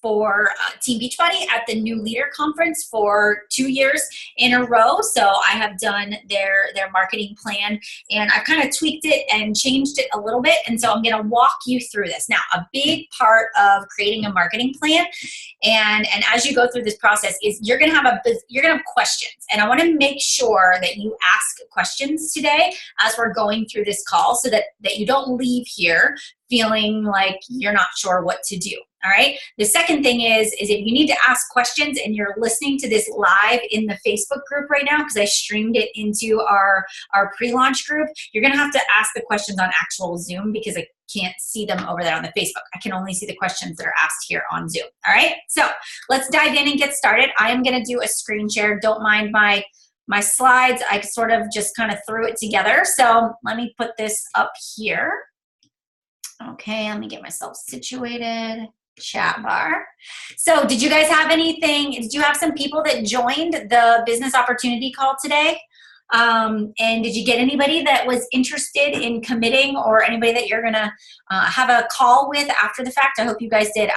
for Team Beachbody at the New Leader Conference for 2 years in a row. So I have done their marketing plan, and I've kind of tweaked it and changed it a little bit. And so I'm going to walk you through this. Now, a big part of creating a marketing plan and as you go through this process is you're going to have questions. And I want to make sure that you ask questions today as we're going through this call so that you don't leave here feeling like you're not sure what to do. All right. The second thing is if you need to ask questions and you're listening to this live in the Facebook group right now, because I streamed it into our pre-launch group, you're going to have to ask the questions on actual Zoom because I can't see them over there on the Facebook. I can only see the questions that are asked here on Zoom. All right. So let's dive in and get started. I am going to do a screen share. Don't mind my slides. I sort of just kind of threw it together. So let me put this up here. Okay, let me get myself situated. Chat bar. So did you guys have anything? Did you have some people that joined the business opportunity call today? And did you get anybody that was interested in committing or anybody that you're going to have a call with after the fact? I hope you guys did.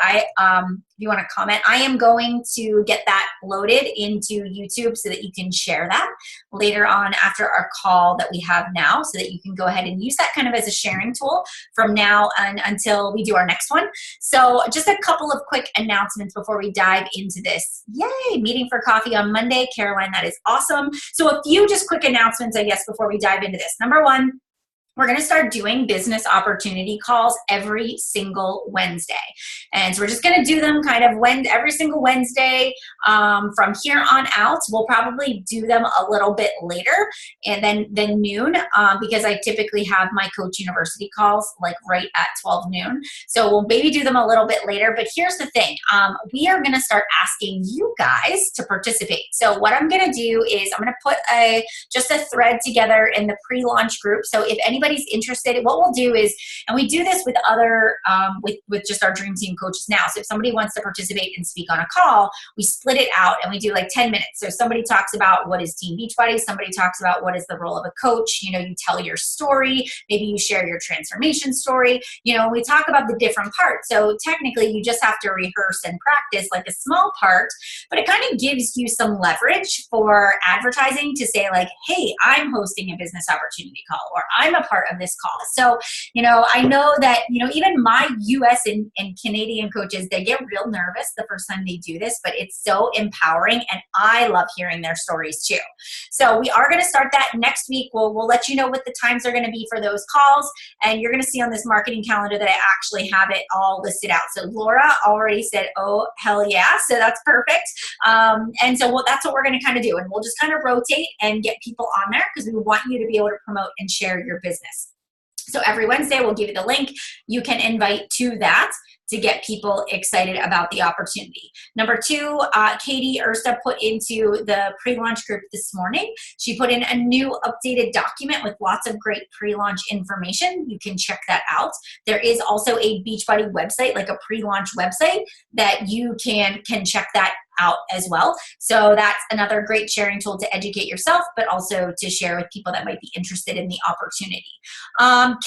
If you want to comment, I am going to get that loaded into YouTube so that you can share that later on after our call that we have now so that you can go ahead and use that kind of as a sharing tool from now and until we do our next one. So just a couple of quick announcements before we dive into this. Yay, meeting for coffee on Monday. Caroline, that is awesome. So a few just quick announcements, I guess, before we dive into this. Number one, we're going to start doing business opportunity calls every single Wednesday. And so we're just going to do them kind of every single Wednesday from here on out. We'll probably do them a little bit later and then noon because I typically have my Coach University calls like right at 12 noon. So we'll maybe do them a little bit later. But here's the thing. We are going to start asking you guys to participate. So what I'm going to do is I'm going to put just a thread together in the pre-launch group. So if anybody's interested, what we'll do is, and we do this with other, with just our Dream Team coaches now. So if somebody wants to participate and speak on a call, we split it out and we do like 10 minutes. So somebody talks about what is Team Beachbody, somebody talks about what is the role of a coach. You know, you tell your story, maybe you share your transformation story. You know, we talk about the different parts. So technically you just have to rehearse and practice like a small part, but it kind of gives you some leverage for advertising to say like, hey, I'm hosting a business opportunity call, or I'm a part of this call. So, you know, I know that, you know, even my US and Canadian coaches, they get real nervous the first time they do this, but it's so empowering and I love hearing their stories too. So we are going to start that next week. We'll let you know what the times are going to be for those calls. And you're going to see on this marketing calendar that I actually have it all listed out. So Laura already said, oh, hell yeah. So that's perfect. And so that's what we're going to kind of do. And we'll just kind of rotate and get people on there because we want you to be able to promote and share your business. So every Wednesday, we'll give you the link. You can invite to that to get people excited about the opportunity. Number two, Katie Ursta put into the pre-launch group this morning. She put in a new updated document with lots of great pre-launch information. You can check that out. There is also a Beachbody website, like a pre-launch website that you can check that out as well. So that's another great sharing tool to educate yourself, but also to share with people that might be interested in the opportunity.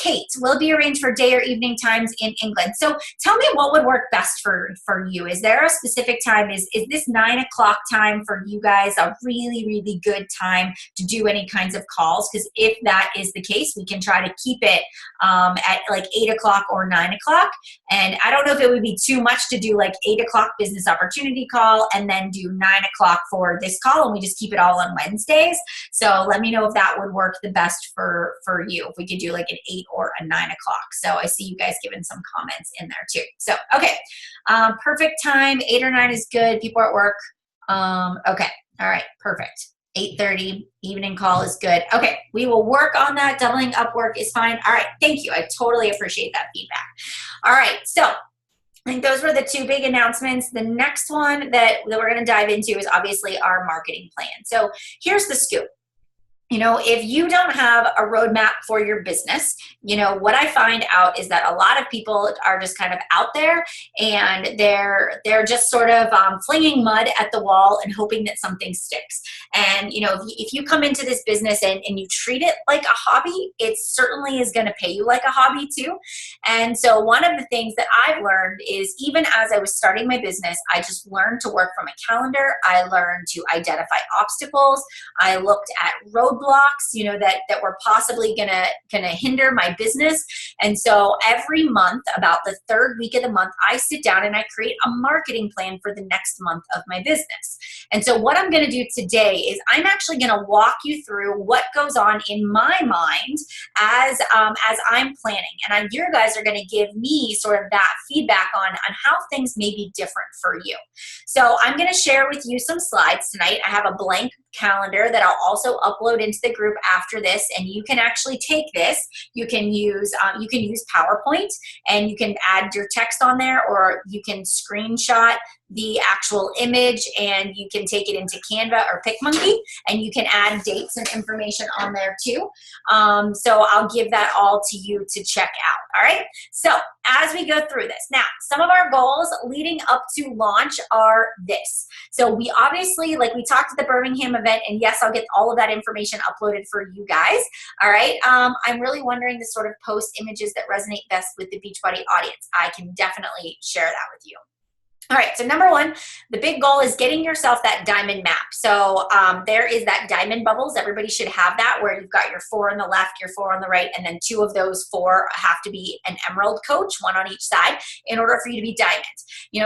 Kate, will it be arranged for day or evening times in England? So tell me what would work best for you. Is there a specific time? Is this 9 o'clock time for you guys a really, really good time to do any kinds of calls? Because if that is the case, we can try to keep it at like 8 o'clock or 9 o'clock. And I don't know if it would be too much to do like 8 o'clock business opportunity call and then do 9 o'clock for this call, and we just keep it all on Wednesdays. So let me know if that would work the best for you, if we could do like an 8 or a 9 o'clock. So I see you guys giving some comments in there too. So, okay, perfect time, 8 or 9 is good. People are at work. Okay, all right, perfect. 8:30 evening call is good. Okay, we will work on that. Doubling up work is fine. All right, thank you. I totally appreciate that feedback. All right, so I think those were the two big announcements. The next one that we're going to dive into is obviously our marketing plan. So here's the scoop. If you don't have a roadmap for your business, what I find out is that a lot of people are just kind of out there, and they're just sort of flinging mud at the wall and hoping that something sticks. And if you come into this business and you treat it like a hobby, it certainly is going to pay you like a hobby too. And so one of the things that I've learned is, even as I was starting my business, I just learned to work from a calendar. I learned to identify obstacles. I looked at roadblocks, that were possibly gonna hinder my business. And so every month, about the third week of the month, I sit down and I create a marketing plan for the next month of my business. And so what I'm gonna do today is I'm actually gonna walk you through what goes on in my mind as I'm planning. And you guys are gonna give me sort of that feedback on how things may be different for you. So I'm gonna share with you some slides tonight. I have a blank calendar that I'll also upload into the group after this, and you can actually take this. You can use PowerPoint, and you can add your text on there, or you can screenshot the actual image and you can take it into Canva or PicMonkey, and you can add dates and information on there too. So I'll give that all to you to check out. All right. So as we go through this, now some of our goals leading up to launch are this. So we obviously, like we talked at the Birmingham event, and yes, I'll get all of that information uploaded for you guys. All right. I'm really wondering to sort of post images that resonate best with the Beachbody audience. I can definitely share that with you. All right, so number one, the big goal is getting yourself that diamond map. So there is that diamond bubbles. Everybody should have that, where you've got your 4 on the left, your 4 on the right, and then 2 of those 4 have to be an emerald coach, 1 on each side, in order for you to be diamond.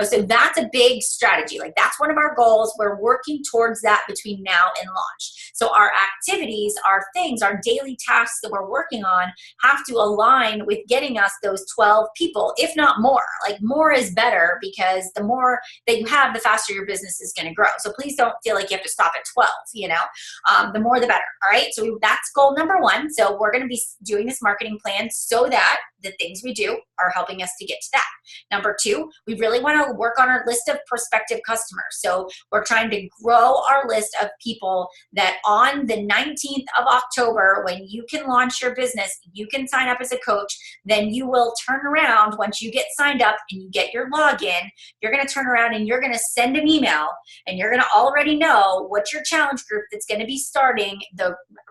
So that's a big strategy. Like, that's one of our goals. We're working towards that between now and launch. So our activities, our things, our daily tasks that we're working on have to align with getting us those 12 people, if not more. Like, more is better, because the more that you have, the faster your business is going to grow. So please don't feel like you have to stop at 12, the more the better. All right. So that's goal number 1. So we're going to be doing this marketing plan so that the things we do are helping us to get to that. Number 2, we really want to work on our list of prospective customers. So we're trying to grow our list of people that on the 19th of October, when you can launch your business, you can sign up as a coach. Then you will turn around once you get signed up and you get your login. You're going to turn around and you're going to send an email, and you're going to already know what your challenge group that's going to be starting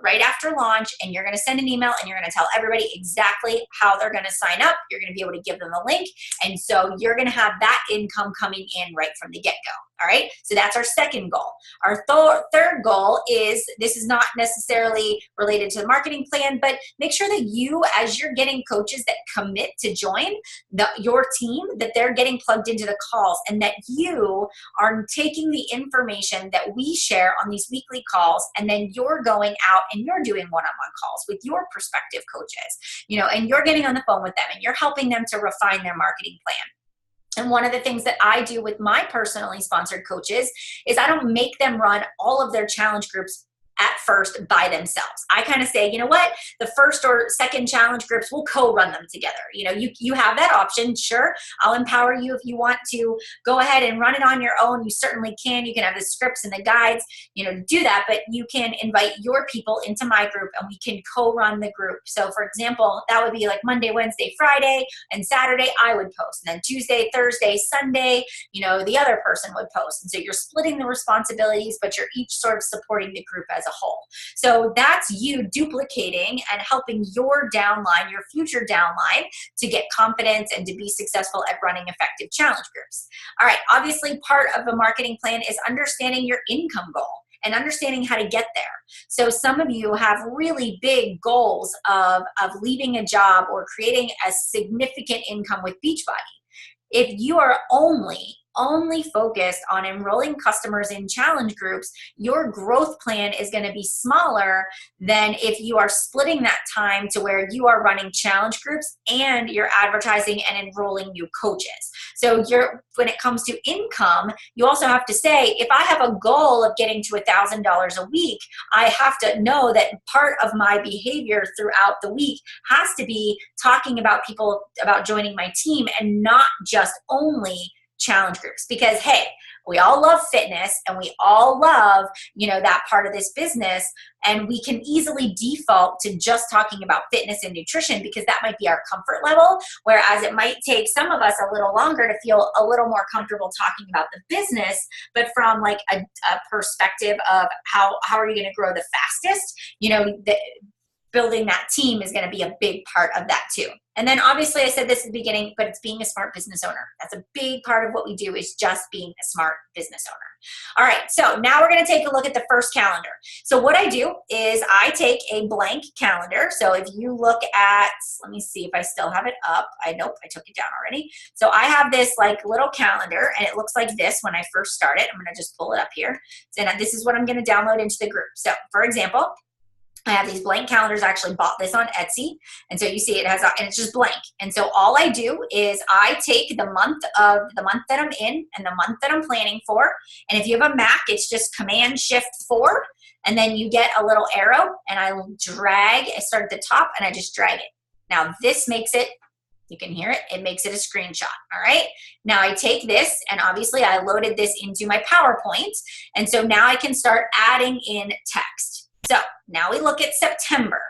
right after launch, and you're going to send an email and you're going to tell everybody exactly how they're going to sign up. You're going to be able to give them a link, and so you're going to have that income coming in right from the get-go. All right, so that's our second goal. Our third goal is, this is not necessarily related to the marketing plan, but make sure that you, as you're getting coaches that commit to join your team, that they're getting plugged into the calls, and that you are taking the information that we share on these weekly calls, and then you're going out and you're doing one-on-one calls with your prospective coaches, and you're getting on the phone with them and you're helping them to refine their marketing plan. And one of the things that I do with my personally sponsored coaches is I don't make them run all of their challenge groups at first by themselves. I kind of say, the first or second challenge groups, we'll co-run them together. You have that option. Sure, I'll empower you if you want to go ahead and run it on your own. You certainly can. You can have the scripts and the guides, to do that, but you can invite your people into my group and we can co-run the group. So for example, that would be like Monday, Wednesday, Friday, and Saturday I would post. And then Tuesday, Thursday, Sunday, the other person would post. And so you're splitting the responsibilities, but you're each sort of supporting the group as a whole. So that's you duplicating and helping your downline, your future downline, to get confidence and to be successful at running effective challenge groups. All right, obviously part of a marketing plan is understanding your income goal and understanding how to get there. So some of you have really big goals of leaving a job or creating a significant income with Beachbody. If you are only focused on enrolling customers in challenge groups, your growth plan is going to be smaller than if you are splitting that time to where you are running challenge groups and you're advertising and enrolling new coaches. So when it comes to income, you also have to say, if I have a goal of getting to $1,000 a week, I have to know that part of my behavior throughout the week has to be talking about people about joining my team, and not just only challenge groups, because hey, we all love fitness and we all love, that part of this business. And we can easily default to just talking about fitness and nutrition because that might be our comfort level. Whereas it might take some of us a little longer to feel a little more comfortable talking about the business, but from like a perspective of how are you going to grow the fastest, building that team is going to be a big part of that too. And then obviously I said this at the beginning, but it's being a smart business owner. That's a big part of what we do, is just being a smart business owner. All right, so now we're going to take a look at the first calendar. So what I do is I take a blank calendar. So if you look at, let me see if I still have it up. Nope, I took it down already. So I have this like little calendar and it looks like this when I first started. I'm going to just pull it up here. And this is what I'm going to download into the group. So for example, I have these blank calendars. I actually bought this on Etsy. And so you see and it's just blank. And so all I do is I take the month that I'm in and the month that I'm planning for. And if you have a Mac, it's just Command-Shift-4. And then you get a little arrow and I start at the top and I just drag it. Now this makes it, you can hear it, it makes it a screenshot, all right? Now I take this and obviously I loaded this into my PowerPoint. And so now I can start adding in text. So now we look at September.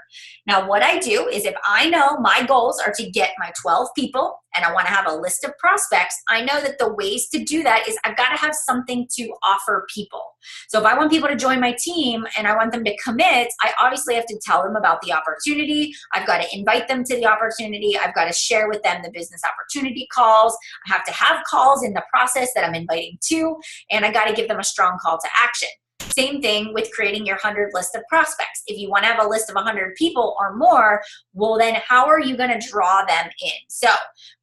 Now what I do is if I know my goals are to get my 12 people and I want to have a list of prospects, I know that the ways to do that is I've got to have something to offer people. So if I want people to join my team and I want them to commit, I obviously have to tell them about the opportunity. I've got to invite them to the opportunity. I've got to share with them the business opportunity calls. I have to have calls in the process that I'm inviting to, and I got to give them a strong call to action. Same thing with creating your 100 list of prospects. If you want to have a list of 100 people or more, well then how are you going to draw them in? So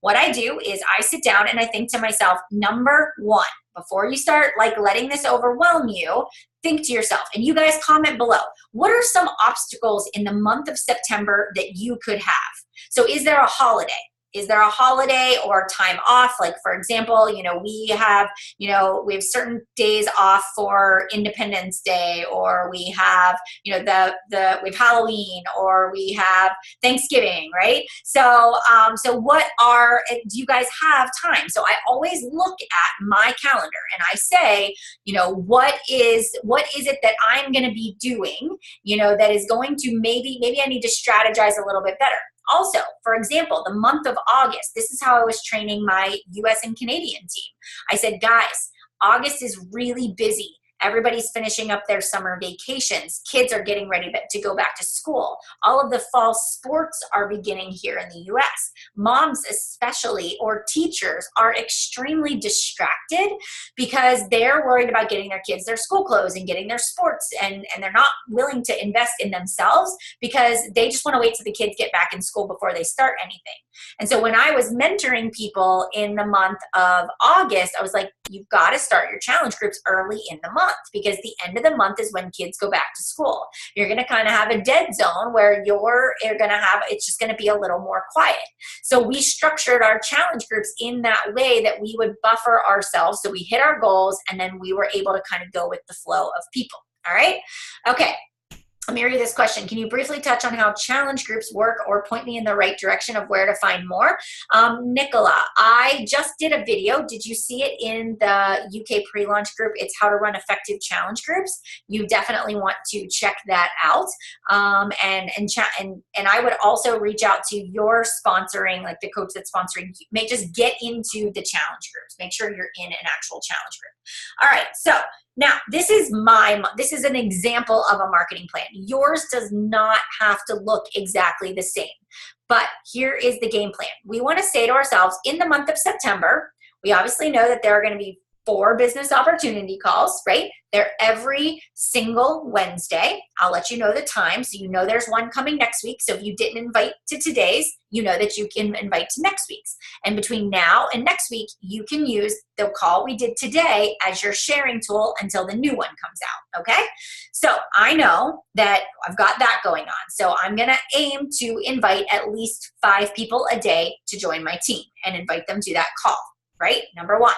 what I do is I sit down and I think to myself, number one, before you start like letting this overwhelm you, think to yourself, and you guys comment below, what are some obstacles in the month of September that you could have? So is there a holiday? Is there a holiday or time off? Like for example, we have certain days off for Independence Day, or we have, we have Halloween, or we have Thanksgiving, right? So, do you guys have time? So I always look at my calendar and I say, what is it that I'm going to be doing, that is going to maybe I need to strategize a little bit better. Also, for example, the month of August, this is how I was training my US and Canadian team. I said, guys, August is really busy. Everybody's finishing up their summer vacations. Kids are getting ready to go back to school. All of the fall sports are beginning here in the US. Moms especially, or teachers, are extremely distracted because they're worried about getting their kids their school clothes and getting their sports, and they're not willing to invest in themselves because they just want to wait till the kids get back in school before they start anything. And so when I was mentoring people in the month of August, I was like, you've got to start your challenge groups early in the month, because the end of the month is when kids go back to school. You're going to kind of have a dead zone where it's just going to be a little more quiet. So we structured our challenge groups in that way that we would buffer ourselves so we hit our goals and then we were able to kind of go with the flow of people. All right. Okay. Let me read you this question. Can you briefly touch on how challenge groups work or point me in the right direction of where to find more? Nicola, I just did a video. Did you see it in the UK pre-launch group? It's how to run effective challenge groups. You definitely want to check that out. And I would also reach out to your sponsoring, like the coach that's sponsoring. May just get into the challenge groups. Make sure you're in an actual challenge group. All right. So now, this is an example of a marketing plan. Yours does not have to look exactly the same, but here is the game plan. We want to say to ourselves, in the month of September, we obviously know that there are going to be 4 business opportunity calls, right? They're every single Wednesday. I'll let you know the time, so you know there's one coming next week. So if you didn't invite to today's, you know that you can invite to next week's. And between now and next week, you can use the call we did today as your sharing tool until the new one comes out, okay? So I know that I've got that going on. So I'm going to aim to invite at least 5 people a day to join my team and invite them to that call. Right? Number 1.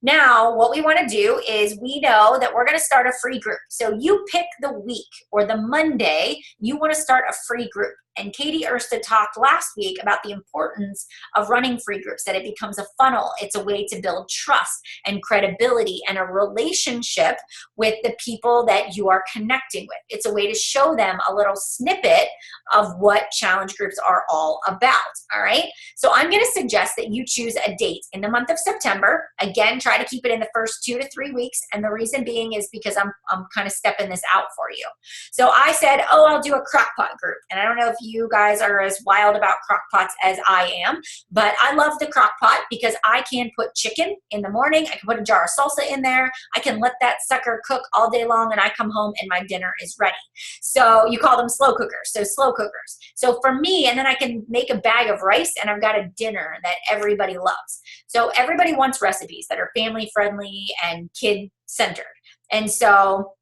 Now, what we want to do is we know that we're going to start a free group. So you pick the week or the Monday you want to start a free group. And Katie Ersta talked last week about the importance of running free groups, that it becomes a funnel. It's a way to build trust and credibility and a relationship with the people that you are connecting with. It's a way to show them a little snippet of what challenge groups are all about, all right? So I'm gonna suggest that you choose a date in the month of September. Again, try to keep it in the first 2 to 3 weeks, and the reason being is because I'm kind of stepping this out for you. So I said, oh, I'll do a crockpot group, and I don't know if you guys are as wild about crockpots as I am, but I love the crockpot because I can put chicken in the morning, I can put a jar of salsa in there, I can let that sucker cook all day long, and I come home and my dinner is ready. So you call them slow cookers, so slow cookers. So for me, and then I can make a bag of rice and I've got a dinner that everybody loves. So everybody wants recipes that are family friendly and kid centered. And so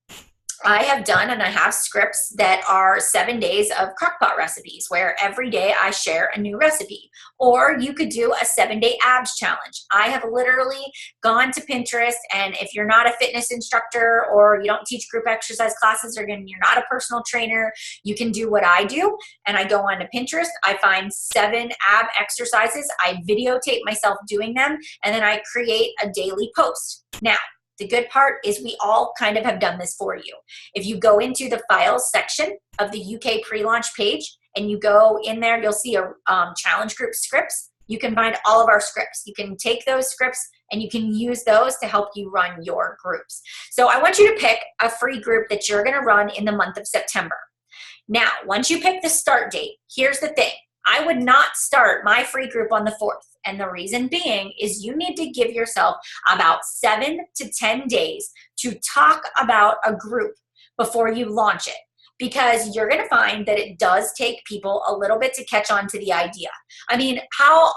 I have done, and I have scripts that are 7 days of crockpot recipes where every day I share a new recipe. Or you could do a 7-day abs challenge. I have literally gone to Pinterest, and if you're not a fitness instructor or you don't teach group exercise classes or you're not a personal trainer, you can do what I do. And I go onto Pinterest, I find 7 ab exercises, I videotape myself doing them, and then I create a daily post. Now, the good part is we all kind of have done this for you. If you go into the files section of the UK pre-launch page and you go in there, you'll see a challenge group scripts. You can find all of our scripts. You can take those scripts and you can use those to help you run your groups. So I want you to pick a free group that you're gonna run in the month of September. Now, once you pick the start date, here's the thing. I would not start my free group on the 4th. And the reason being is you need to give yourself about 7 to 10 days to talk about a group before you launch it. Because you're gonna find that it does take people a little bit to catch on to the idea. I mean, how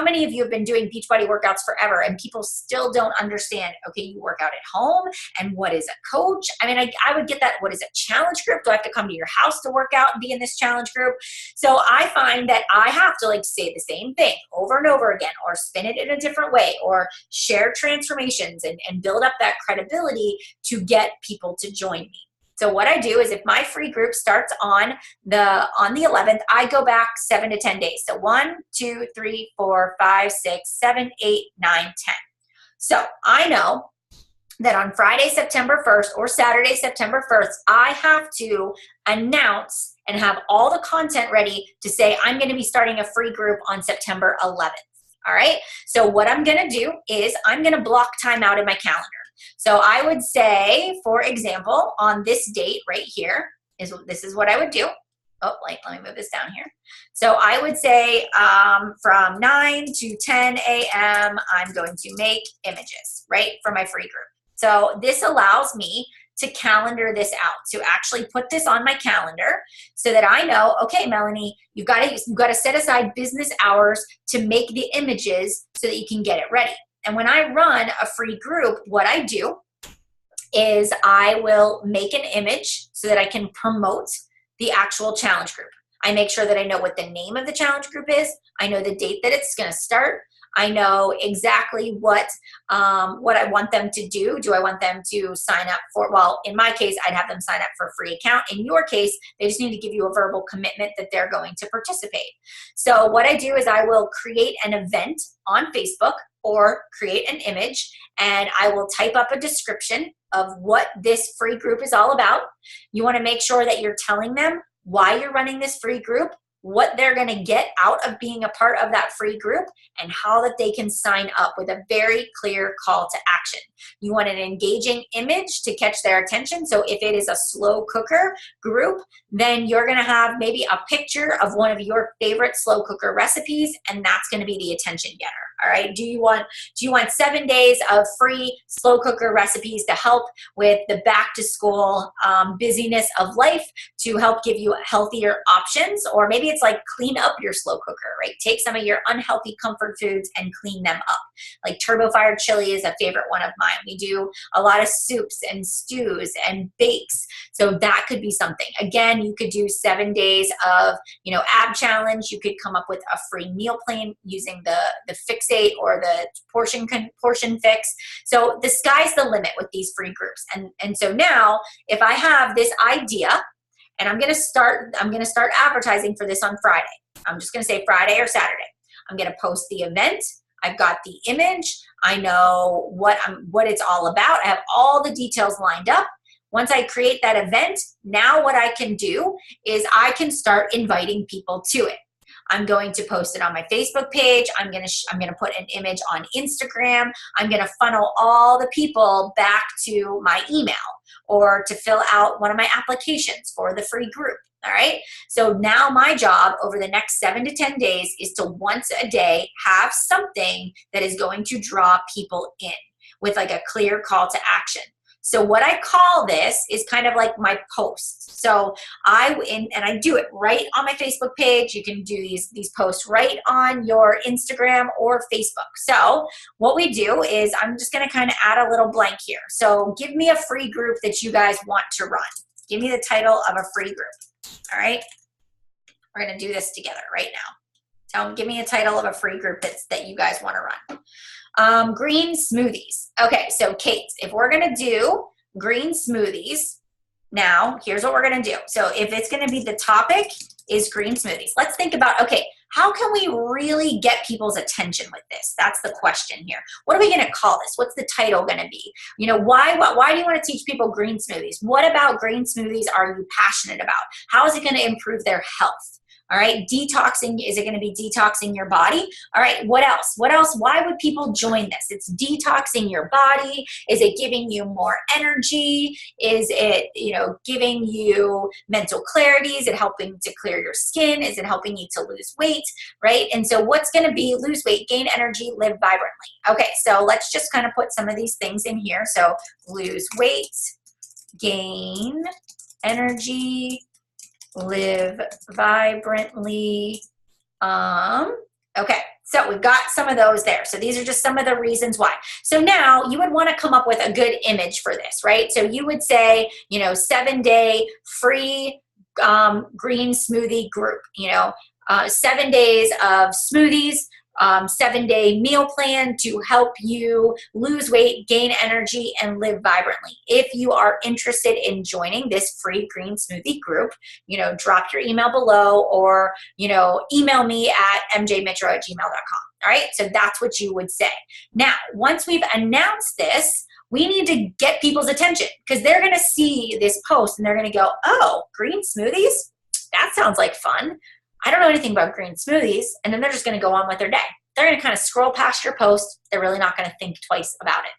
many of you have been doing Beachbody workouts forever and people still don't understand, okay, you work out at home, and what is a coach? I mean, I would get that, what is a challenge group? Do I have to come to your house to work out and be in this challenge group? So I find that I have to say the same thing over and over again, or spin it in a different way, or share transformations and build up that credibility to get people to join me. So what I do is if my free group starts on the 11th, I go back 7 to 10 days. So 1, 2, 3, 4, 5, 6, 7, 8, 9, 10. So I know that on Friday, September 1st or Saturday, September 1st, I have to announce and have all the content ready to say I'm going to be starting a free group on September 11th. All right. So what I'm going to do is I'm going to block time out in my calendar. So I would say, for example, on this date right here, this is what I would do. Oh, let me move this down here. So I would say from 9 to 10 a.m., I'm going to make images, right, for my free group. So this allows me to calendar this out, to actually put this on my calendar so that I know, okay, Melanie, you've got to set aside business hours to make the images so that you can get it ready. And when I run a free group, what I do is I will make an image so that I can promote the actual challenge group. I make sure that I know what the name of the challenge group is. I know the date that it's going to start. I know exactly what I want them to do. Do I want them to sign up for, well, in my case, I'd have them sign up for a free account. In your case, they just need to give you a verbal commitment that they're going to participate. So what I do is I will create an event on Facebook or create an image, and I will type up a description of what this free group is all about. You want to make sure that you're telling them why you're running this free group, what they're going to get out of being a part of that free group, and how that they can sign up with a very clear call to action. You want an engaging image to catch their attention. So if it is a slow cooker group, then you're going to have maybe a picture of one of your favorite slow cooker recipes, and that's going to be the attention getter. All right. Do you want 7 days of free slow cooker recipes to help with the back to school busyness of life, to help give you healthier options? Or maybe it's like clean up your slow cooker, right? Take some of your unhealthy comfort foods and clean them up. Like turbo fired chili is a favorite one of mine. We do a lot of soups and stews and bakes. So that could be something. Again, you could do 7 days of, ab challenge. You could come up with a free meal plan using the Fixate or the portion fix. So the sky's the limit with these free groups. And so now if I have this idea and I'm going to start advertising for this on Friday. I'm just going to say Friday or Saturday. I'm going to post the event. I've got the image. I know what it's all about. I have all the details lined up. Once I create that event, now what I can do is I can start inviting people to it. I'm going to post it on my Facebook page. I'm going to put an image on Instagram. I'm going to funnel all the people back to my email or to fill out one of my applications for the free group. All right. So now my job over the next 7 to 10 days is to once a day have something that is going to draw people in with like a clear call to action. So what I call this is kind of like my posts. So I do it right on my Facebook page. You can do these posts right on your Instagram or Facebook. So what we do is I'm just going to kind of add a little blank here. So give me a free group that you guys want to run. Give me the title of a free group. All right. We're going to do this together right now. Give me a title of a free group that you guys want to run. Green smoothies. Okay, so Kate, if we're gonna do green smoothies, now here's what we're gonna do. So if it's gonna be the topic is green smoothies, let's think about, okay, how can we really get people's attention with this? That's the question here. What are we gonna call this? What's the title gonna be? You know, why do you wanna teach people green smoothies? What about green smoothies are you passionate about? How is it gonna improve their health? All right, detoxing, is it going to be detoxing your body? All right, what else? What else? Why would people join this? It's detoxing your body. Is it giving you more energy? Is it, giving you mental clarity? Is it helping to clear your skin? Is it helping you to lose weight, right? And so what's going to be lose weight, gain energy, live vibrantly? Okay, so let's just kind of put some of these things in here. So lose weight, gain energy, live vibrantly. Okay, so we've got some of those there. So these are just some of the reasons why. So now you would want to come up with a good image for this, right? So you would say, 7-day free green smoothie group, 7 days of smoothies, 7-day meal plan to help you lose weight, gain energy, and live vibrantly. If you are interested in joining this free green smoothie group, drop your email below or, email me at mjmitra@gmail.com. All right. So that's what you would say. Now, once we've announced this, we need to get people's attention because they're going to see this post and they're going to go, oh, green smoothies? That sounds like fun. I don't know anything about green smoothies, and then they're just going to go on with their day. They're going to kind of scroll past your post. They're really not going to think twice about it.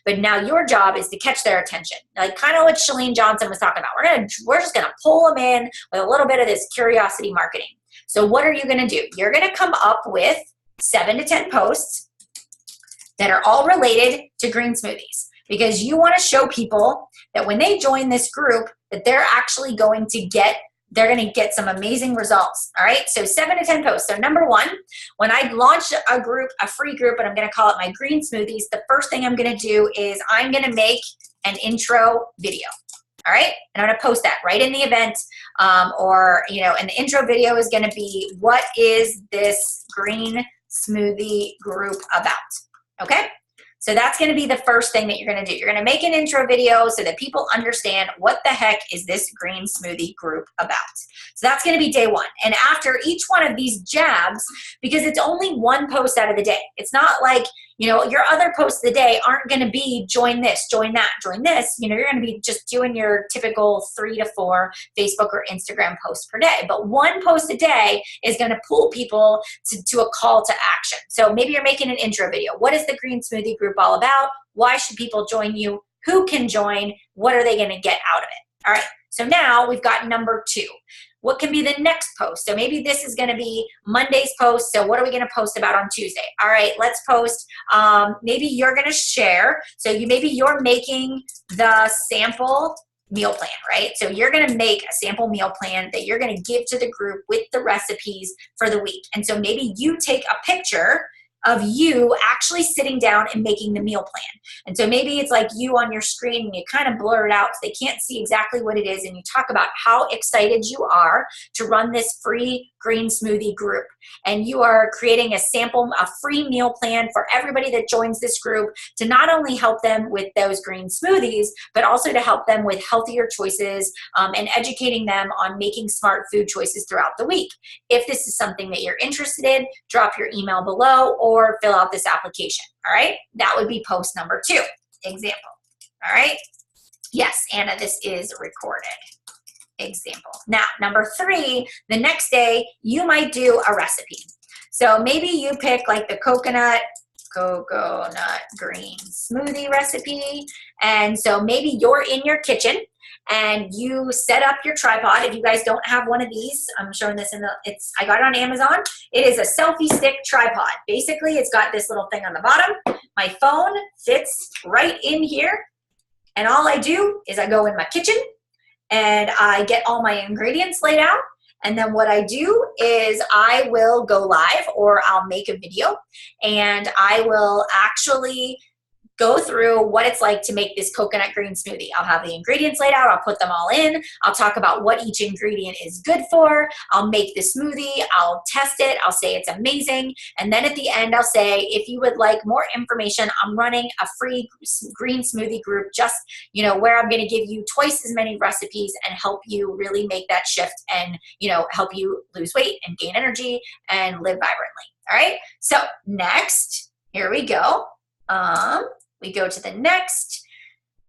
But now your job is to catch their attention. Like kind of what Chalene Johnson was talking about. We're just going to pull them in with a little bit of this curiosity marketing. So what are you going to do? You're going to come up with 7 to 10 posts that are all related to green smoothies because you want to show people that when they join this group that they're actually going to get some amazing results. All right. So 7 to 10 posts. So number one, when I launch a free group, and I'm going to call it my green smoothies, the first thing I'm going to do is I'm going to make an intro video. All right. And I'm going to post that right in the event. And the intro video is going to be, what is this green smoothie group about? Okay. So that's going to be the first thing that you're going to do. You're going to make an intro video so that people understand what the heck is this green smoothie group about. So that's going to be day one. And after each one of these jabs, because it's only one post out of the day, it's not like, your other posts of the day aren't going to be join this, join that, join this. You're going to be just doing your typical 3 to 4 Facebook or Instagram posts per day. But one post a day is going to pull people to a call to action. So maybe you're making an intro video. What is the green smoothie group all about? Why should people join you? Who can join? What are they going to get out of it? All right. So now we've got number 2. What can be the next post? So maybe this is going to be Monday's post. So what are we going to post about on Tuesday? All right, let's post. Maybe you're going to share. So maybe you're making the sample meal plan, right? So you're going to make a sample meal plan that you're going to give to the group with the recipes for the week. And so maybe you take a picture of you actually sitting down and making the meal plan. And so maybe it's like you on your screen and you kind of blur it out so they can't see exactly what it is. And you talk about how excited you are to run this free green smoothie group. And you are creating a free meal plan for everybody that joins this group to not only help them with those green smoothies, but also to help them with healthier choices and educating them on making smart food choices throughout the week. If this is something that you're interested in, drop your email below or fill out this application. All right, that would be post number 2 example. All right, yes, Anna, this is recorded. Example. Now, number 3, the next day you might do a recipe. So maybe you pick like the coconut green smoothie recipe. And so maybe you're in your kitchen and you set up your tripod. If you guys don't have one of these, I'm showing this I got it on Amazon. It is a selfie stick tripod. Basically, it's got this little thing on the bottom. My phone fits right in here. And all I do is I go in my kitchen and I get all my ingredients laid out. And then what I do is I will go live or I'll make a video and I will actually go through what it's like to make this coconut green smoothie. I'll have the ingredients laid out. I'll put them all in. I'll talk about what each ingredient is good for. I'll make the smoothie. I'll test it. I'll say it's amazing. And then at the end, I'll say, if you would like more information, I'm running a free green smoothie group, just, where I'm going to give you twice as many recipes and help you really make that shift and, help you lose weight and gain energy and live vibrantly. All right. So next, here we go. We go to the next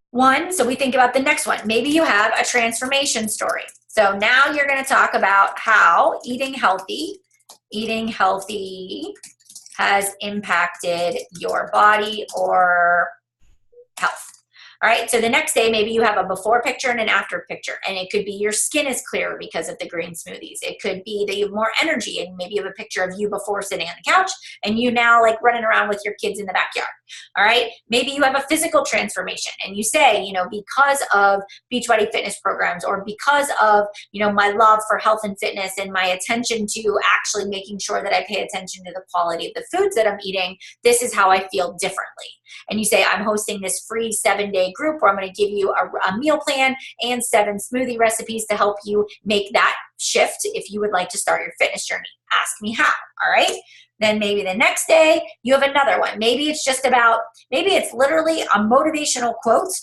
one. So we think about the next one. Maybe you have a transformation story. So now you're going to talk about how eating healthy has impacted your body or health. All right, so the next day, maybe you have a before picture and an after picture, and it could be your skin is clearer because of the green smoothies. It could be that you have more energy, and maybe you have a picture of you before sitting on the couch, and you now like running around with your kids in the backyard. All right, maybe you have a physical transformation, and you say, because of Beachbody fitness programs, or because of, my love for health and fitness and my attention to actually making sure that I pay attention to the quality of the foods that I'm eating, this is how I feel differently. And you say, I'm hosting this free 7-day group where I'm going to give you a meal plan and 7 smoothie recipes to help you make that shift if you would like to start your fitness journey. Ask me how. All right. Then maybe the next day you have another one. Maybe it's literally a motivational quote,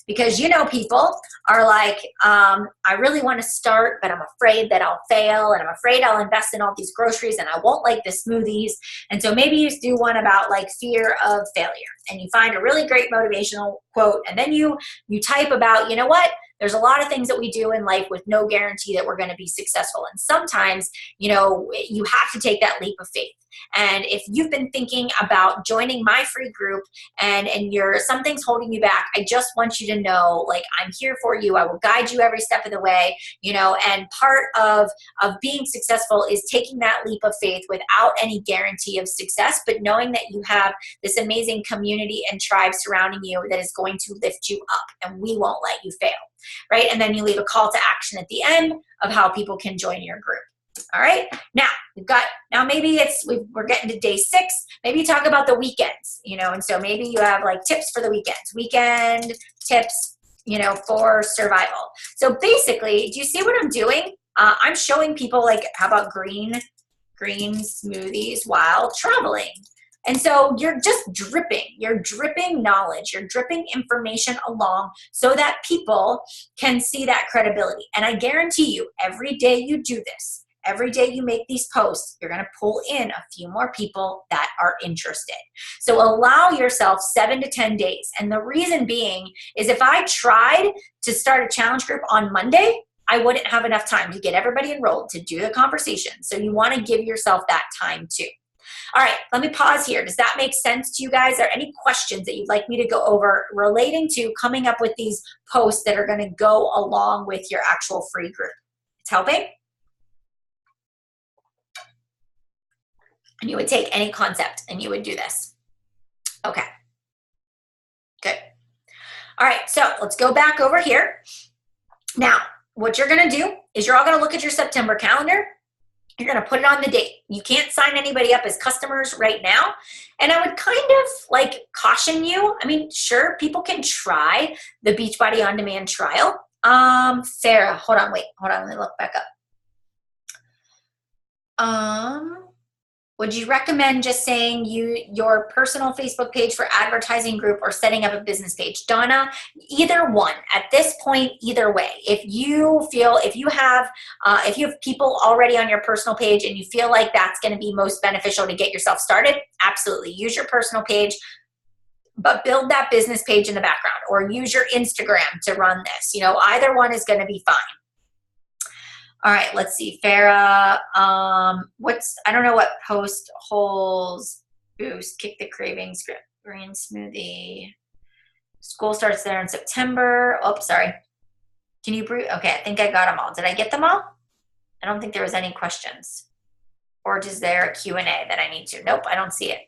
because people are like, I really want to start, but I'm afraid that I'll fail, and I'm afraid I'll invest in all these groceries and I won't like the smoothies. And so maybe you do one about like fear of failure, and you find a really great motivational quote, and then you type about, there's a lot of things that we do in life with no guarantee that we're going to be successful. And sometimes, you have to take that leap of faith. And if you've been thinking about joining my free group and something's holding you back, I just want you to know, like, I'm here for you. I will guide you every step of the way, and part of being successful is taking that leap of faith without any guarantee of success, but knowing that you have this amazing community and tribe surrounding you that is going to lift you up, and we won't let you fail. Right? And then you leave a call to action at the end of how people can join your group. All right. Now maybe we're getting to day 6. Maybe you talk about the weekends, and so maybe you have like tips for the weekend tips, for survival. So basically, do you see what I'm doing? I'm showing people like, how about green smoothies while traveling? And so you're just dripping knowledge, you're dripping information along so that people can see that credibility. And I guarantee you, every day you do this, every day you make these posts, you're going to pull in a few more people that are interested. So allow yourself 7 to 10 days. And the reason being is, if I tried to start a challenge group on Monday, I wouldn't have enough time to get everybody enrolled to do the conversation. So you want to give yourself that time too. All right, let me pause here. Does that make sense to you guys? Are there any questions that you'd like me to go over relating to coming up with these posts that are going to go along with your actual free group? It's helping? And you would take any concept and you would do this. Okay, good. All right, so let's go back over here. Now, what you're going to do is you're all going to look at your September calendar. You're going to put it on the date. You can't sign anybody up as customers right now. And I would kind of like caution you. I mean, sure, people can try the Beachbody On Demand trial. Sarah, hold on, let me look back up. Would you recommend just saying your personal Facebook page for advertising group or setting up a business page? Donna, either one. At this point, either way. If you have people already on your personal page and you feel like that's going to be most beneficial to get yourself started, absolutely. Use your personal page, but build that business page in the background, or use your Instagram to run this. Either one is going to be fine. All right, let's see. Farah, I don't know what post holes boost, kick the cravings, green smoothie. School starts there in September. Oh, sorry. Can you breathe? Okay, I think I got them all. Did I get them all? I don't think there was any questions. Or is there a Q&A that I need to? Nope, I don't see it.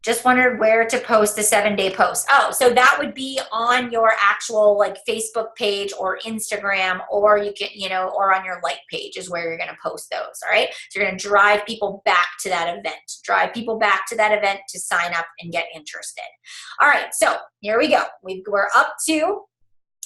Just wondered where to post the 7-day post. Oh, so that would be on your actual Facebook page or Instagram, or you can, or on your like page is where you're going to post those. All right. So you're going to drive people back to that event, to sign up and get interested. All right. So here we go. We're up to,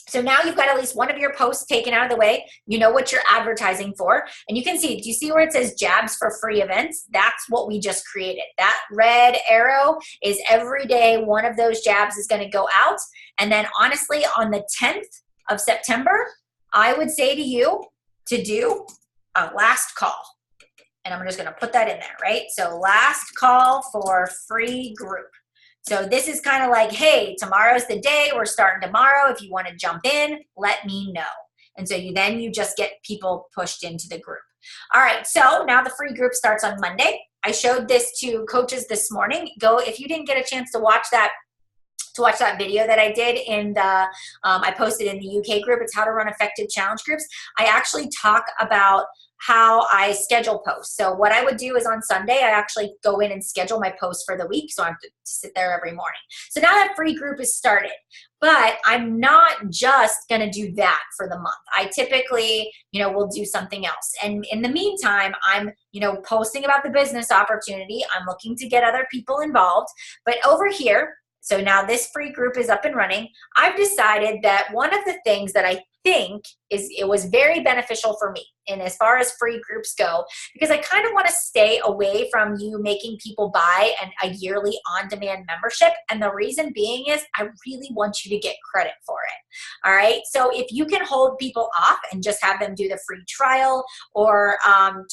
so now you've got at least one of your posts taken out of the way. You know what you're advertising for. And you can see, do you see where it says jabs for free events? That's what we just created. That red arrow is every day one of those jabs is going to go out. And then honestly, on the 10th of September, I would say to you to do a last call. And I'm just going to put that in there, right? So last call for free group. So this is kind of like, hey, tomorrow's the day. We're starting tomorrow. If you want to jump in, let me know. And so you just get people pushed into the group. All right. So now the free group starts on Monday. I showed this to coaches this morning. If you didn't get a chance to watch that video that I did I posted in the UK group. It's how to run effective challenge groups. I actually talk about how I schedule posts. So what I would do is on Sunday, I actually go in and schedule my posts for the week. So I have to sit there every morning. So now that free group is started, but I'm not just going to do that for the month. I typically, will do something else. And in the meantime, I'm, posting about the business opportunity. I'm looking to get other people involved. But over here, so now this free group is up and running. I've decided that one of the things that I think it was very beneficial for me, and as far as free groups go, because I kind of want to stay away from you making people buy a yearly on-demand membership. And the reason being is I really want you to get credit for it. All right. So if you can hold people off and just have them do the free trial, or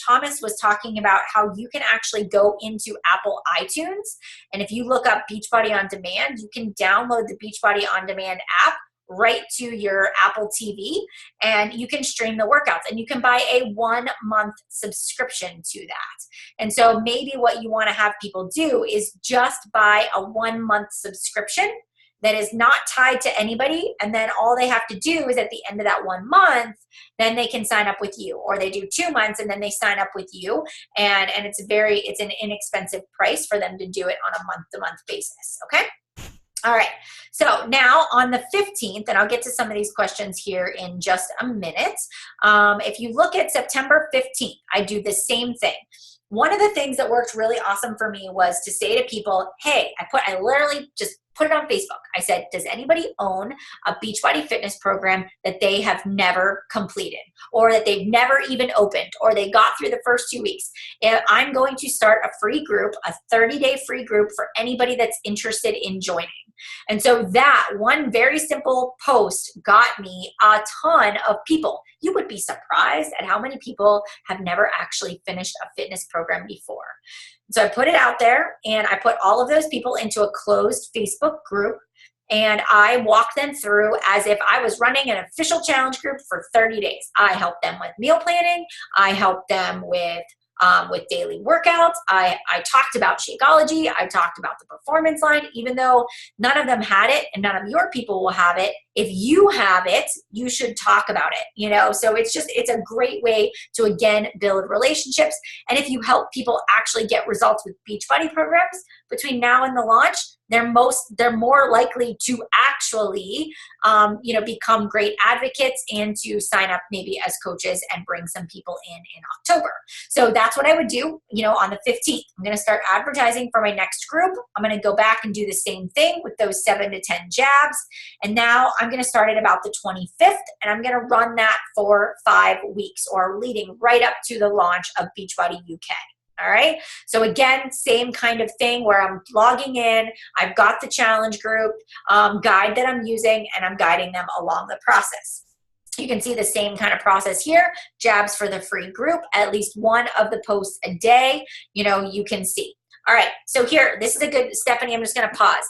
Thomas was talking about how you can actually go into Apple iTunes. And if you look up Beachbody On Demand, you can download the Beachbody On Demand app right to your Apple TV, and you can stream the workouts, and you can buy a 1-month subscription to that. And so maybe what you want to have people do is just buy a 1-month subscription that is not tied to anybody. And then all they have to do is at the end of that 1 month, then they can sign up with you, or they do 2 months and then they sign up with you. And it's an inexpensive price for them to do it on a month-to-month basis. Okay. All right, so now on the 15th, and I'll get to some of these questions here in just a minute. If you look at September 15th, I do the same thing. One of the things that worked really awesome for me was to say to people, hey, I literally just put it on Facebook. I said, does anybody own a Beachbody fitness program that they have never completed, or that they've never even opened, or they got through the first 2 weeks? And I'm going to start a free group, a 30-day free group for anybody that's interested in joining. And so that one very simple post got me a ton of people. You would be surprised at how many people have never actually finished a fitness program before. So I put it out there, and I put all of those people into a closed Facebook group, and I walked them through as if I was running an official challenge group for 30 days. I helped them with meal planning. I helped them with daily workouts. I talked about Shakeology. I talked about the performance line, even though none of them had it and none of your people will have it. If you have it, you should talk about it, so it's a great way to, again, build relationships. And if you help people actually get results with Beachbody programs, between now and the launch, they're more likely to actually, become great advocates and to sign up maybe as coaches and bring some people in October. So that's what I would do, on the 15th. I'm going to start advertising for my next group. I'm going to go back and do the same thing with those 7 to 10 jabs. And now I'm going to start at about the 25th, and I'm going to run that for 5 weeks, or leading right up to the launch of Beachbody UK. All right. So again, same kind of thing where I'm logging in. I've got the challenge group guide that I'm using, and I'm guiding them along the process. You can see the same kind of process here. Jabs for the free group, at least one of the posts a day, you can see. All right. So here, this is a good, Stephanie, I'm just going to pause.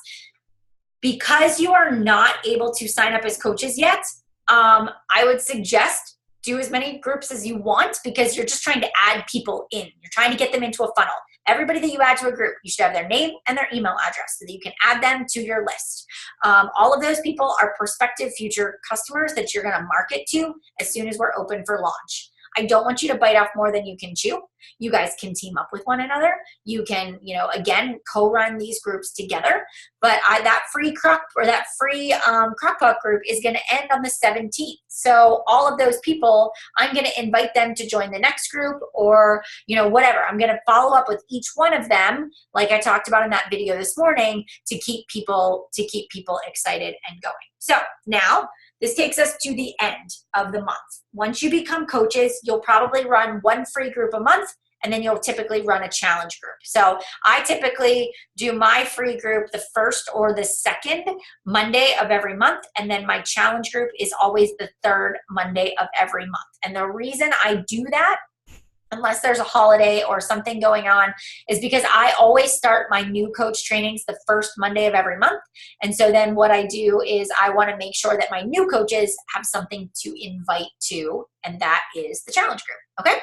Because you are not able to sign up as coaches yet, I would suggest do as many groups as you want, because you're just trying to add people in. You're trying to get them into a funnel. Everybody that you add to a group, you should have their name and their email address so that you can add them to your list. All of those people are prospective future customers that you're going to market to as soon as we're open for launch. I don't want you to bite off more than you can chew. You guys can team up with one another. You can, again, co-run these groups together. But that free Crock-Pot group is going to end on the 17th. So all of those people, I'm going to invite them to join the next group, or, whatever. I'm going to follow up with each one of them, like I talked about in that video this morning, to keep people excited and going. So now, this takes us to the end of the month. Once you become coaches, you'll probably run one free group a month, and then you'll typically run a challenge group. So I typically do my free group the first or the second Monday of every month, and then my challenge group is always the third Monday of every month. And the reason I do that, unless there's a holiday or something going on, is because I always start my new coach trainings the first Monday of every month. And so then what I do is I want to make sure that my new coaches have something to invite to, and that is the challenge group. Okay?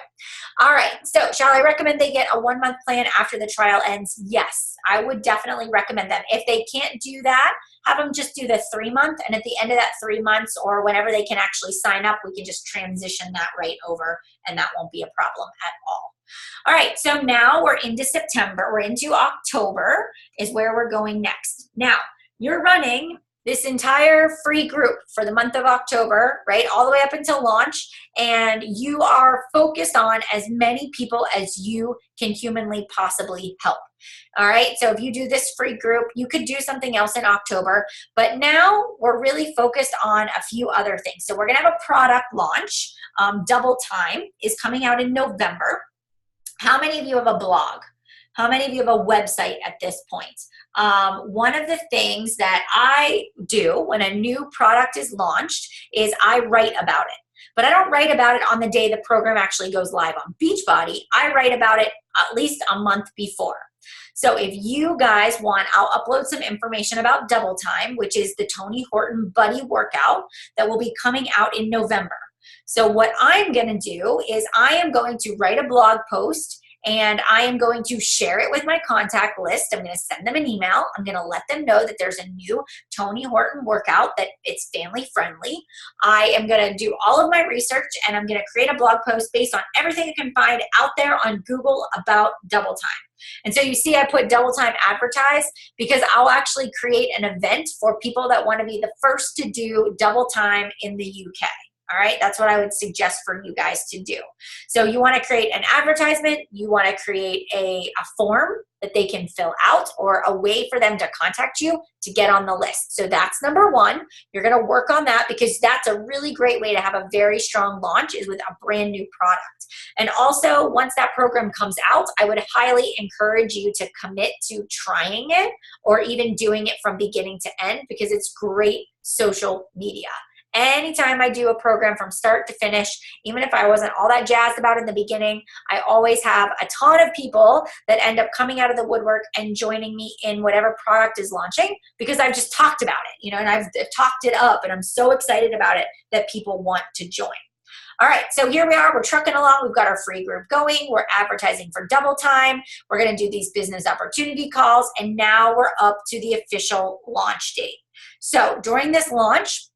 All right. So shall I recommend they get a 1-month plan after the trial ends? Yes, I would definitely recommend them. If they can't do that, have them just do the 3-month, and at the end of that 3 months, or whenever they can actually sign up, we can just transition that right over, and that won't be a problem at all. All right, so now we're into September. We're into October is where we're going next. Now, you're running this entire free group for the month of October, right, all the way up until launch, and you are focused on as many people as you can humanly possibly help. All right, so if you do this free group, you could do something else in October, but now we're really focused on a few other things. So we're gonna have a product launch. Double Time is coming out in November. How many of you have a blog? How many of you have a website at this point? One of the things that I do when a new product is launched is I write about it. But I don't write about it on the day the program actually goes live on Beachbody. I write about it at least a month before. So if you guys want, I'll upload some information about Double Time, which is the Tony Horton Buddy workout that will be coming out in November. So what I'm going to do is I am going to write a blog post, and I am going to share it with my contact list. I'm going to send them an email. I'm going to let them know that there's a new Tony Horton workout, that it's family friendly. I am going to do all of my research, and I'm going to create a blog post based on everything I can find out there on Google about Double Time. And so you see I put Double Time advertise, because I'll actually create an event for people that want to be the first to do Double Time in the UK. All right, that's what I would suggest for you guys to do. So you want to create an advertisement, you want to create a form that they can fill out, or a way for them to contact you to get on the list. So that's number one. You're going to work on that, because that's a really great way to have a very strong launch, is with a brand new product. And also, once that program comes out, I would highly encourage you to commit to trying it, or even doing it from beginning to end, because it's great social media. Anytime I do a program from start to finish, even if I wasn't all that jazzed about it in the beginning, I always have a ton of people that end up coming out of the woodwork and joining me in whatever product is launching, because I've just talked about it, and I've talked it up, and I'm so excited about it that people want to join. All right, so here we are. We're trucking along. We've got our free group going. We're advertising for Double Time. We're going to do these business opportunity calls, and now we're up to the official launch date. So during this launch,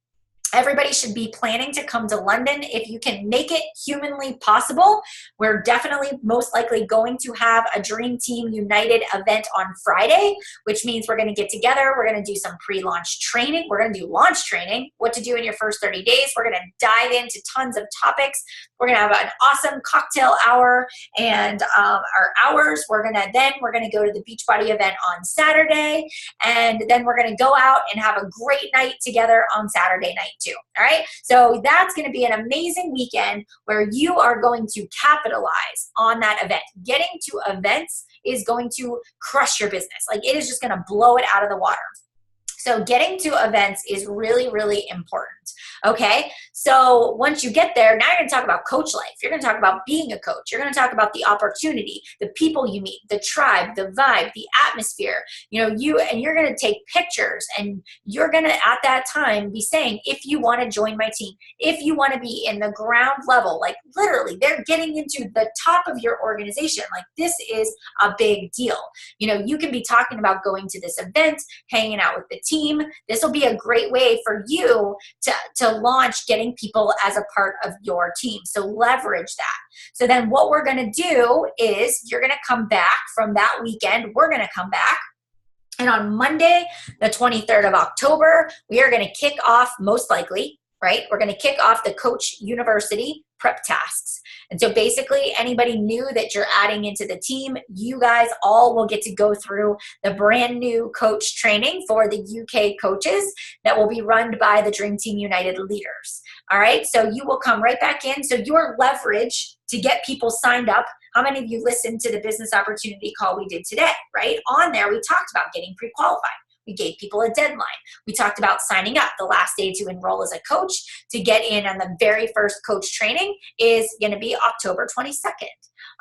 Everybody should be planning to come to London if you can make it humanly possible. We're definitely most likely going to have a Dream Team United event on Friday, which means we're going to get together. We're going to do some pre-launch training. We're going to do launch training, what to do in your first 30 days. We're going to dive into tons of topics. We're going to have an awesome cocktail hour and our hours. We're going to go to the Beachbody event on Saturday, and then we're going to go out and have a great night together on Saturday night too. All right. So that's going to be an amazing weekend where you are going to capitalize on that event. Getting to events is going to crush your business. Like, it is just going to blow it out of the water. So getting to events is really, really important. Okay. So once you get there, now you're going to talk about coach life. You're going to talk about being a coach. You're going to talk about the opportunity, the people you meet, the tribe, the vibe, the atmosphere. You're going to take pictures, and you're going to, at that time, be saying, if you want to join my team, if you want to be in the ground level, like literally they're getting into the top of your organization. Like, this is a big deal. You can be talking about going to this event, hanging out with the team. This will be a great way for you to launch getting people as a part of your team. So leverage that. So then what we're going to do is you're going to come back from that weekend. We're going to come back. And on Monday, the 23rd of October, we are going to kick off, most likely, right? We're going to kick off the Coach University prep tasks. And so basically, anybody new that you're adding into the team, you guys all will get to go through the brand new coach training for the UK coaches that will be run by the Dream Team United leaders. All right. So you will come right back in. So your leverage to get people signed up. How many of you listened to the business opportunity call we did today, right? On there, we talked about getting pre-qualified. We gave people a deadline. We talked about signing up. The last day to enroll as a coach to get in on the very first coach training is going to be October 22nd.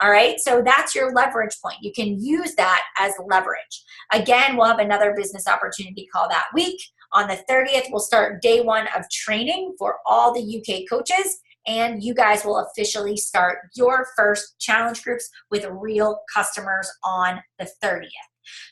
All right, so that's your leverage point. You can use that as leverage. Again, we'll have another business opportunity call that week. On the 30th, we'll start day one of training for all the UK coaches, and you guys will officially start your first challenge groups with real customers on the 30th.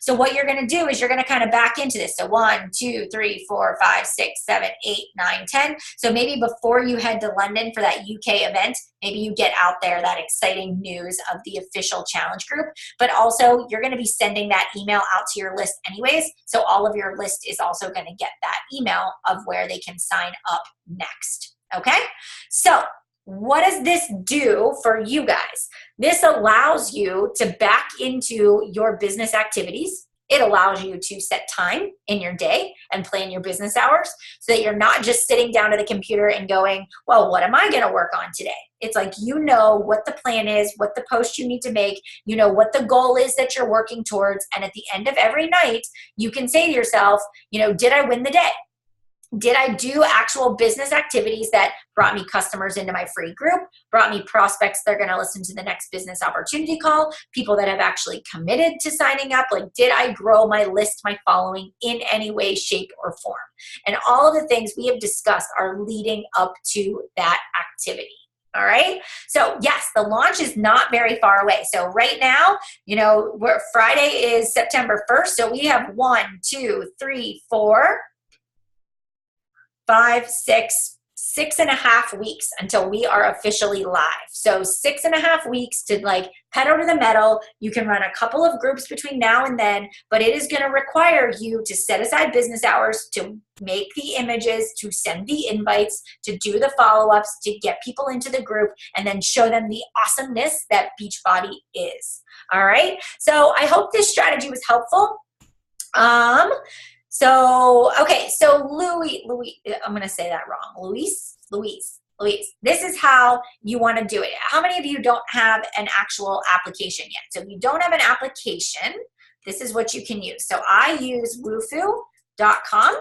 So what you're going to do is you're going to kind of back into this. So 1, 2, 3, 4, 5, 6, 7, 8, 9, 10. So maybe before you head to London for that UK event, maybe you get out there that exciting news of the official challenge group. But also, you're going to be sending that email out to your list anyways. So all of your list is also going to get that email of where they can sign up next. Okay? So what does this do for you guys? This allows you to back into your business activities. It allows you to set time in your day and plan your business hours so that you're not just sitting down at the computer and going, well, what am I going to work on today? It's like, you know what the plan is, what the post you need to make, you know what the goal is that you're working towards. And at the end of every night, you can say to yourself, did I win the day? Did I do actual business activities that brought me customers into my free group, brought me prospects that are going to listen to the next business opportunity call, people that have actually committed to signing up? Like, did I grow my list, my following in any way, shape, or form? And all of the things we have discussed are leading up to that activity. All right. So yes, the launch is not very far away. So right now, Friday is September 1st. So we have 1, 2, 3, 4, 5, 6.5 weeks until we are officially live. So 6.5 weeks to pedal to the metal. You can run a couple of groups between now and then, but it is going to require you to set aside business hours to make the images, to send the invites, to do the follow-ups, to get people into the group, and then show them the awesomeness that Beachbody is. All right. So I hope this strategy was helpful. So Louis, I'm going to say that wrong. Louise, this is how you want to do it. How many of you don't have an actual application yet? So if you don't have an application, this is what you can use. So I use wufoo.com.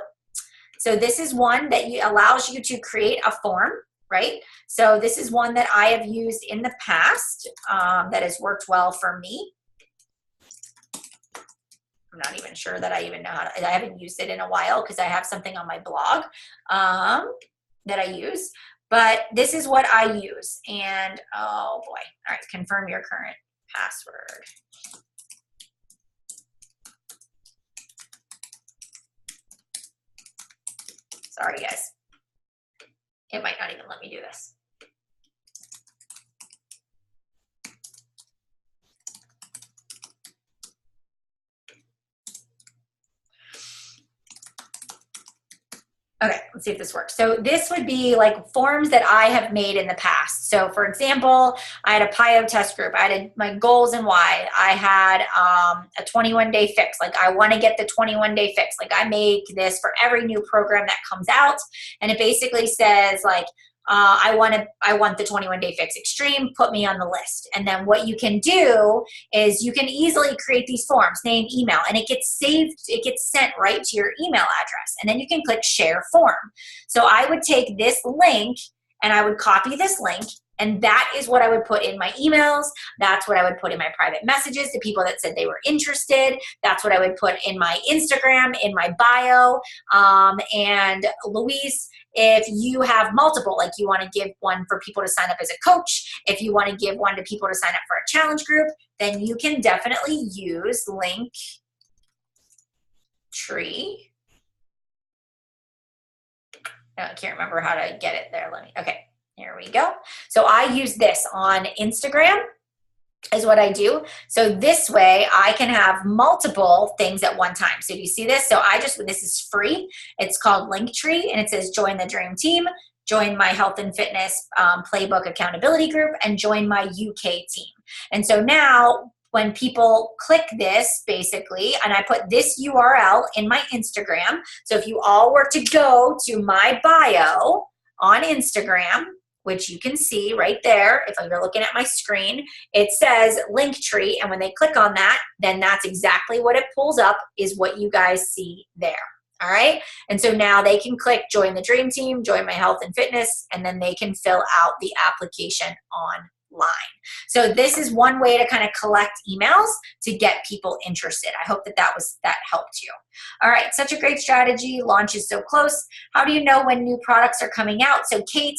So this is one that allows you to create a form, right? So this is one that I have used in the past that has worked well for me. I'm not even sure that I even know I haven't used it in a while because I have something on my blog that I use. But this is what I use. And oh boy. All right. Confirm your current password. Sorry, guys. It might not even let me do this. Okay, let's see if this works. So this would be like forms that I have made in the past. So for example, I had a PIO test group. I had my goals and why. I had a 21-day fix. Like I want to get the 21-day fix. Like I make this for every new program that comes out. And it basically says like, I want the 21-day fix extreme, put me on the list. And then what you can do is you can easily create these forms, name, email, and it gets saved, it gets sent right to your email address. And then you can click share form. So I would take this link and I would copy this link, and that is what I would put in my emails. That's what I would put in my private messages to people that said they were interested. That's what I would put in my Instagram, in my bio. And Louise, if you have multiple, like you want to give one for people to sign up as a coach, if you want to give one to people to sign up for a challenge group, then you can definitely use Linktree. I can't remember how to get it there. Okay, here we go. So I use this on Instagram is what I do. So this way I can have multiple things at one time. So do you see this? So this is free. It's called Linktree, and it says join the dream team, join my health and fitness playbook accountability group, and join my UK team. And so now when people click this basically, and I put this URL in my Instagram. So if you all were to go to my bio on Instagram, which you can see right there, if you're looking at my screen, it says Linktree, and when they click on that, then that's exactly what it pulls up, is what you guys see there. All right, and so now they can click join the dream team, join my health and fitness, and then they can fill out the application online. So this is one way to kind of collect emails to get people interested. I hope that helped you. All right, such a great strategy. Launch is so close. How do you know when new products are coming out? So Kate,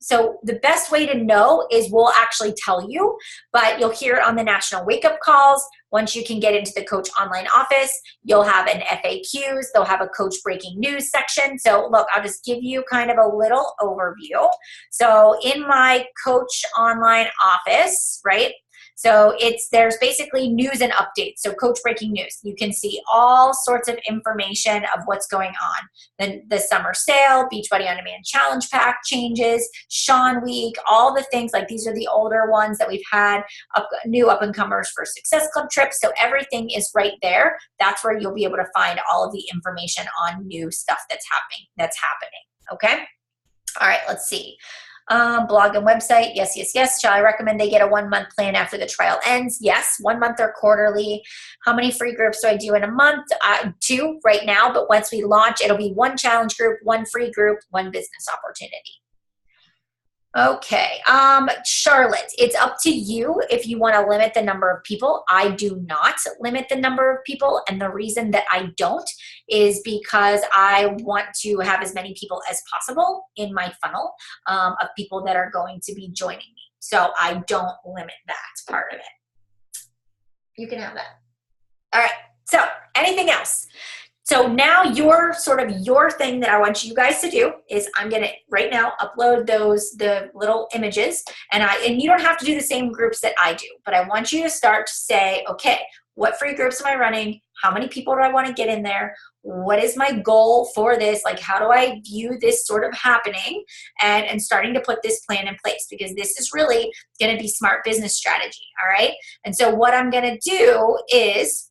so the best way to know is we'll actually tell you, but you'll hear it on the national wake-up calls. Once you can get into the Coach Online office, you'll have an FAQs. They'll have a Coach Breaking News section. So look, I'll just give you kind of a little overview. So in my Coach Online office, right? So there's basically news and updates. So Coach Breaking News, you can see all sorts of information of what's going on. Then the summer sale, Beachbody On Demand Challenge Pack changes, Sean Week, all the things, like these are the older ones that we've had, new up-and-comers for Success Club trips. So everything is right there. That's where you'll be able to find all of the information on new stuff that's happening. Okay? All right, let's see. Blog and website. Yes, yes, yes. Shall I recommend they get a 1-month plan after the trial ends? Yes, 1 month or quarterly. How many free groups do I do in a month? 2 right now, but once we launch, it'll be 1 challenge group, 1 free group, 1 business opportunity. Okay, Charlotte, it's up to you if you want to limit the number of people. I do not limit the number of people, and the reason that I don't is because I want to have as many people as possible in my funnel of people that are going to be joining me. So I don't limit that part of it. You can have that. All right, so anything else? So now your thing that I want you guys to do is I'm going to right now upload the little images, and you don't have to do the same groups that I do, but I want you to start to say, okay, what free groups am I running? How many people do I want to get in there? What is my goal for this? Like, how do I view this sort of happening? And starting to put this plan in place, because this is really going to be smart business strategy. All right. And so what I'm going to do is,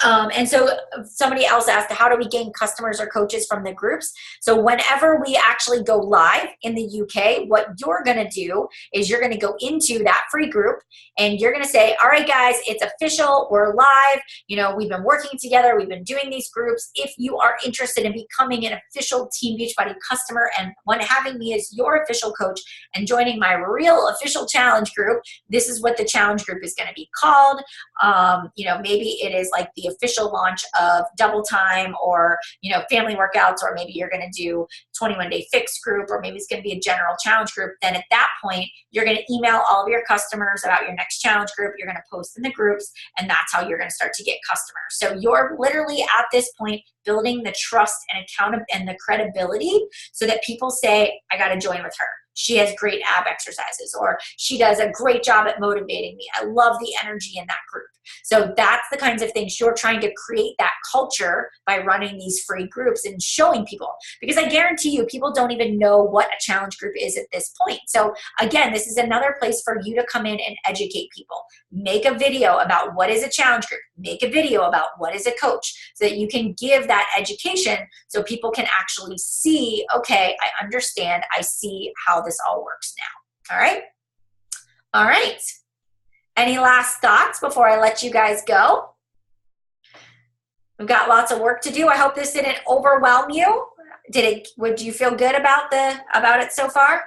and so somebody else asked, how do we gain customers or coaches from the groups? So whenever we actually go live in the UK, what you're going to do is you're going to go into that free group and you're going to say, all right, guys, it's official. We're live. You know, we've been working together. We've been doing these groups. If you are interested in becoming an official Team Beachbody customer and having me as your official coach and joining my real official challenge group, this is what the challenge group is going to be called. You know, maybe it is like the the official launch of Double Time or, family workouts, or maybe you're going to do 21-day fix group, or maybe it's going to be a general challenge group, then at that point, you're going to email all of your customers about your next challenge group. You're going to post in the groups, and that's how you're going to start to get customers. So you're literally at this point building the trust and accountability and the credibility so that people say, I got to join with her. She has great ab exercises, or she does a great job at motivating me. I love the energy in that group. So that's the kinds of things you're trying to create, that culture, by running these free groups and showing people. Because I guarantee you, people don't even know what a challenge group is at this point. So again, this is another place for you to come in and educate people. Make a video about what is a challenge group. Make a video about what is a coach, so that you can give that education so people can actually see, okay, I understand, I see how this all works now. All right? All right. Any last thoughts before I let you guys go? We've got lots of work to do. I hope this didn't overwhelm you. Would you feel good about it so far?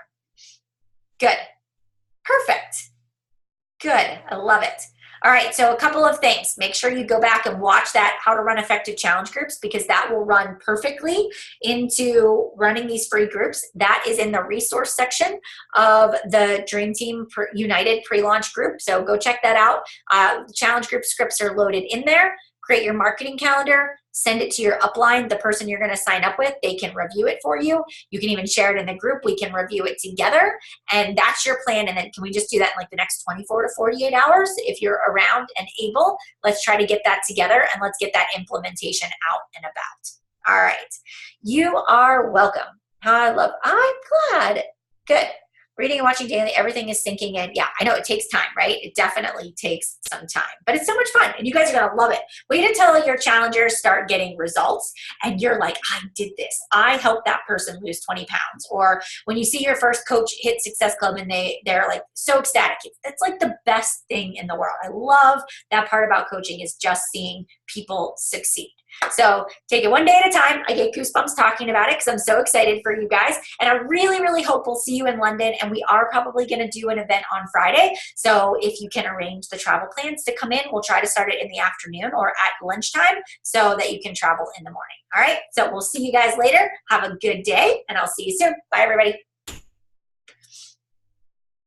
Good. Perfect. Good. I love it. All right, so a couple of things. Make sure you go back and watch that How to Run Effective Challenge Groups, because that will run perfectly into running these free groups. That is in the resource section of the Dream Team United pre-launch group. So go check that out. Challenge group scripts are loaded in there. Create your marketing calendar. Send it to your upline, the person you're going to sign up with. They can review it for you. You can even share it in the group. We can review it together. And that's your plan. And then can we just do that in like the next 24 to 48 hours? If you're around and able, let's try to get that together, and let's get that implementation out and about. All right. You are welcome. I'm glad. Good. Reading and watching daily, everything is sinking in. Yeah, I know it takes time, right? It definitely takes some time, but it's so much fun, and you guys are gonna love it. Wait until your challengers start getting results, and you're like, I did this. I helped that person lose 20 pounds. Or when you see your first coach hit Success Club and they're like so ecstatic. It's like the best thing in the world. I love that part about coaching, is just seeing people succeed. So take it one day at a time. I get goosebumps talking about it because I'm so excited for you guys. And I really, really hope we'll see you in London. And we are probably going to do an event on Friday. So if you can arrange the travel plans to come in, we'll try to start it in the afternoon or at lunchtime so that you can travel in the morning. All right. So we'll see you guys later. Have a good day, and I'll see you soon. Bye, everybody.